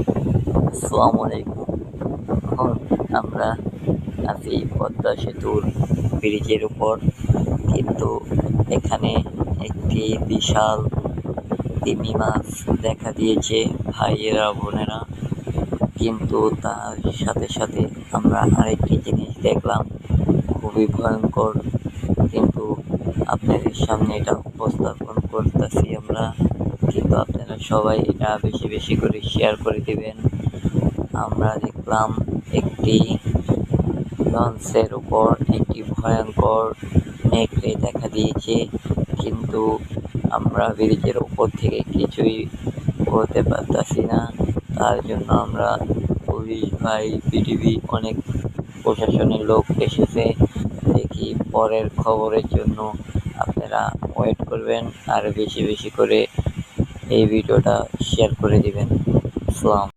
আসসালামু আলাইকুম। এখন আমরা আছি পদ্মা সেতুর ব্রিজের উপর, কিন্তু এখানে একটি বিশাল তিমি মাছ দেখা দিয়েছে ভাইয়েরা বোনেরা। কিন্তু তার সাথে সাথে আমরা আরেকটি জিনিস দেখলাম, খুবই ভয়ঙ্কর। কিন্তু আপনাদের সামনে এটা উপস্থাপন করতেছি আমরা, কিন্তু আপনারা সবাই এটা বেশি বেশি করে শেয়ার করে দিবেন। আমরা দেখলাম একটি লঞ্চের উপর একটি ভয়ঙ্কর নেকড়ে দেখা দিয়েছে, কিন্তু আমরা ব্রিজের উপর থেকে কিছুই করতে পারতাছি না। তার জন্য আমরা পুলিশ ভাই, বিডিবি, অনেক প্রশাসনের লোক এসেছে। দেখি পরের খবরের জন্য আপনারা ওয়েট করবেন আর বেশি বেশি করে এই ভিডিওটা শেয়ার করে দিবেন। আসসালাম।